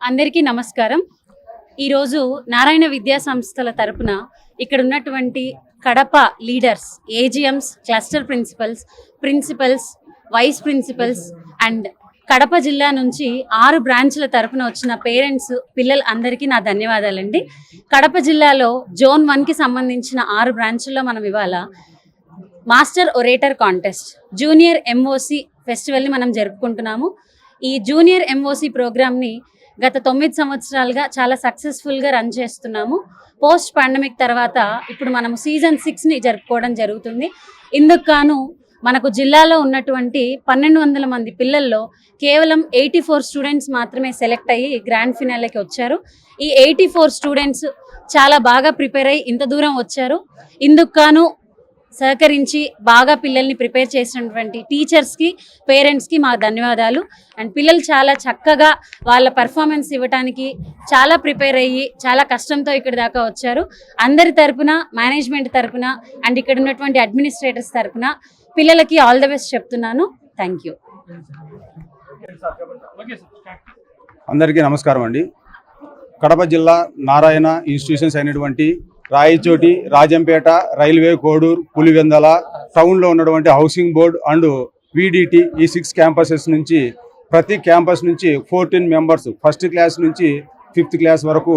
అందరికీ నమస్కారం. ఈరోజు నారాయణ విద్యా సంస్థల తరపున ఇక్కడ ఉన్నటువంటి Kadapa leaders, AGMs, cluster principals, vice principals and Kadapa జిల్లా నుంచి 6 బ్రాంచ్ల తరపున వచ్చిన పేరెంట్స్, పిల్లలు అందరికీ నా ధన్యవాదాలండి. కడప జిల్లాలో జోన్ 1కి సంబంధించిన 6 బ్రాంచ్ల్లో మనం ఇవాళ master orator contest, junior MOC ఫెస్టివల్ని మనం జరుపుకుంటున్నాము. ఈ జూనియర్ ఎంఓసి ప్రోగ్రామ్ని గత 9 సంవత్సరాలుగా చాలా సక్సెస్ఫుల్గా రన్ చేస్తున్నాము. పోస్ట్ పాండమిక్ తర్వాత ఇప్పుడు మనము సీజన్ 6ని జరుపుకోవడం జరుగుతుంది. ఇందుకు గాను మనకు జిల్లాలో ఉన్నటువంటి 1200 మంది పిల్లల్లో కేవలం 84 స్టూడెంట్స్ మాత్రమే సెలెక్ట్ అయ్యి గ్రాండ్ ఫినాలేకి వచ్చారు. ఈ 84 స్టూడెంట్స్ చాలా బాగా ప్రిపేర్ అయ్యి ఇంత దూరం వచ్చారు. ఇందుకు గాను సహకరించి బాగా పిల్లల్ని ప్రిపేర్ చేసినటువంటి టీచర్స్కి, పేరెంట్స్కి మా ధన్యవాదాలు. అండ్ పిల్లలు చాలా చక్కగా వాళ్ళ పర్ఫార్మెన్స్ ఇవ్వడానికి చాలా ప్రిపేర్ అయ్యి చాలా కష్టంతో ఇక్కడి దాకా వచ్చారు. అందరి తరపున, మేనేజ్మెంట్ తరపున అండ్ ఇక్కడ ఉన్నటువంటి అడ్మినిస్ట్రేటర్స్ తరపున పిల్లలకి ఆల్ ద బెస్ట్ చెప్తున్నాను. Thank you. అందరికీ నమస్కారం అండి. కడప జిల్లా నారాయణ ఇన్స్టిట్యూషన్స్ అయినటువంటి రాయచోటి, రాజంపేట, రైల్వే కోడూరు, పులివెందల, టౌన్లో ఉన్నటువంటి హౌసింగ్ బోర్డు అండ్ వీడిటి ఈ 6 క్యాంపసెస్ నుంచి ప్రతి క్యాంపస్ నుంచి 14 మెంబర్స్ ఫస్ట్ క్లాస్ నుంచి 5th క్లాస్ వరకు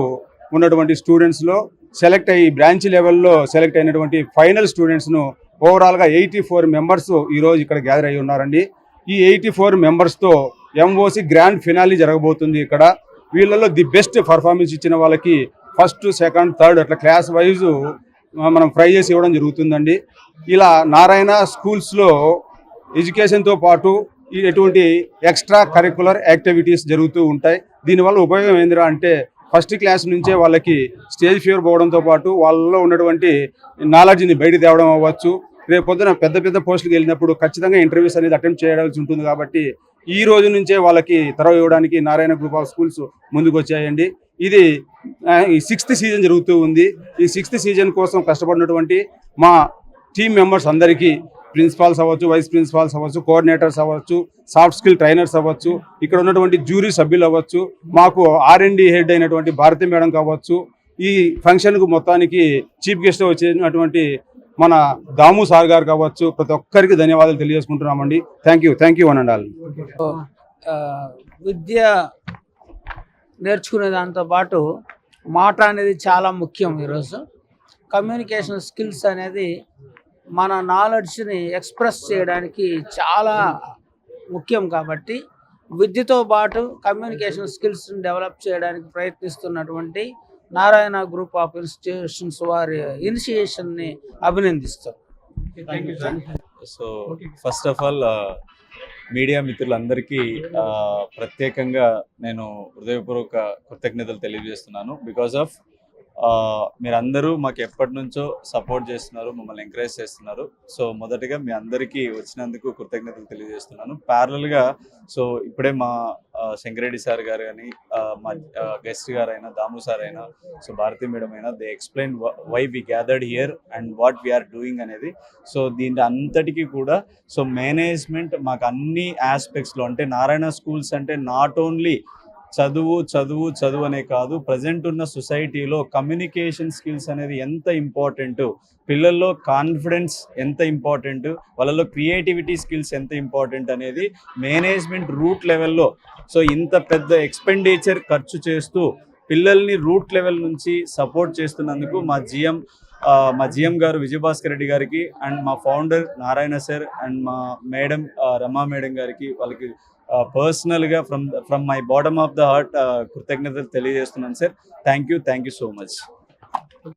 ఉన్నటువంటి స్టూడెంట్స్లో సెలెక్ట్ అయ్యి బ్రాంచ్ లెవెల్లో సెలెక్ట్ అయినటువంటి ఫైనల్ స్టూడెంట్స్ను ఓవరాల్గా 84 మెంబర్స్ ఈరోజు ఇక్కడ గ్యాదర్ అయ్యి ఉన్నారండి. ఈ 84 మెంబర్స్తో ఎంఓసి గ్రాండ్ ఫినాలీ జరగబోతుంది. ఇక్కడ వీళ్ళలో ది బెస్ట్ పర్ఫార్మెన్స్ ఇచ్చిన వాళ్ళకి 1st, 2nd, 3rd అట్లా క్లాస్ వైజు మనం ప్రైజెస్ ఇవ్వడం జరుగుతుందండి. ఇలా నారాయణ స్కూల్స్లో ఎడ్యుకేషన్తో పాటు ఎటువంటి ఎక్స్ట్రా కరికులర్ యాక్టివిటీస్ జరుగుతూ ఉంటాయి. దీనివల్ల ఉపయోగం ఏందిరా అంటే ఫస్ట్ క్లాస్ నుంచే వాళ్ళకి స్టేజ్ ఫియర్ పోవడంతో పాటు వాళ్ళలో ఉన్నటువంటి నాలెడ్జ్ని బయట తేవడం అవ్వచ్చు. రేపు పొద్దున పెద్ద పెద్ద పోస్టులకు వెళ్ళినప్పుడు ఖచ్చితంగా ఇంటర్వ్యూస్ అనేది అటెంప్ట్ చేయాల్సి ఉంటుంది. కాబట్టి ఈ రోజు నుంచే వాళ్ళకి తరవ ఇవ్వడానికి నారాయణ గ్రూప్ ఆఫ్ స్కూల్స్ ముందుకు వచ్చాయండి. ఇది ఈ 6th సీజన్ జరుగుతూ ఉంది. ఈ 6th సీజన్ కోసం కష్టపడినటువంటి మా టీమ్ మెంబర్స్ అందరికీ, ప్రిన్సిపాల్స్ అవ్వచ్చు, వైస్ ప్రిన్సిపాల్స్ అవ్వచ్చు, కోఆర్డినేటర్స్ అవ్వచ్చు, సాఫ్ట్ స్కిల్ ట్రైనర్స్ అవ్వచ్చు, ఇక్కడ ఉన్నటువంటి జ్యూరీ సభ్యులు అవ్వచ్చు, మాకు R&D హెడ్ అయినటువంటి భారతి మేడం కావచ్చు, ఈ ఫంక్షన్కు మొత్తానికి చీఫ్ గెస్ట్ వచ్చినటువంటి మన దాము సార్ గారు కావచ్చు, ప్రతి ఒక్కరికి ధన్యవాదాలు తెలియజేసుకుంటున్నామండి. Thank you one and all. విద్య నేర్చుకునే దాంతో పాటు మాట అనేది చాలా ముఖ్యం. ఈరోజు కమ్యూనికేషన్ స్కిల్స్ అనేది మన నాలెడ్జ్ని ఎక్స్ప్రెస్ చేయడానికి చాలా ముఖ్యం. కాబట్టి విద్యతో పాటు కమ్యూనికేషన్ స్కిల్స్ని డెవలప్ చేయడానికి ప్రయత్నిస్తున్నటువంటి నారాయణ గ్రూప్ ఆఫ్ ఇన్స్టిట్యూషన్స్ వారి ఇనిషియేషన్ని అభినందిస్తాం. So first of all media మిత్రులందరికీ ప్రత్యేకంగా నేను హృదయపూర్వక కృతజ్ఞతలు తెలియజేస్తున్నాను. బికాజ్ ఆఫ్ మీరందరూ మాకు ఎప్పటి నుంచో సపోర్ట్ చేస్తున్నారు, మమ్మల్ని ఎంకరేజ్ చేస్తున్నారు. సో మొదటిగా మీ అందరికీ వచ్చినందుకు కృతజ్ఞతలు తెలియజేస్తున్నాను. ప్యారలల్గా సో ఇప్పుడే మా శంకరెడ్డి సార్ గారు కానీ, మా గెస్ట్ గారు అయినా, దాము సార్ అయినా, సో భారతి మేడం అయినా, they explain why we gathered here and what we are doing అనేది. సో దీని అంతటికీ కూడా సో మేనేజ్మెంట్ మాకు అన్ని ఆస్పెక్ట్స్లో, అంటే నారాయణ స్కూల్స్ అంటే నాట్ ఓన్లీ చదువు చదువు చదువు అనే కాదు, ప్రజెంట్ ఉన్న సొసైటీలో కమ్యూనికేషన్ స్కిల్స్ అనేది ఎంత ఇంపార్టెంట్, పిల్లల్లో కాన్ఫిడెన్స్ ఎంత ఇంపార్టెంట్, వాళ్ళలో క్రియేటివిటీ స్కిల్స్ ఎంత ఇంపార్టెంట్ అనేది మేనేజ్మెంట్ రూట్ లెవెల్లో సో ఇంత పెద్ద ఎక్స్పెండిచర్ ఖర్చు చేస్తూ పిల్లల్ని రూట్ లెవెల్ నుంచి సపోర్ట్ చేస్తున్నందుకు మా జిఎం గారు విజయభాస్కర్ రెడ్డి గారికి అండ్ మా ఫౌండర్ నారాయణ సార్ అండ్ మా మేడం రమా మేడం గారికి వాళ్ళకి పర్సనల్గా from my bottom of the heart కృతజ్ఞతలు తెలియజేస్తున్నాను sir. Thank you so much.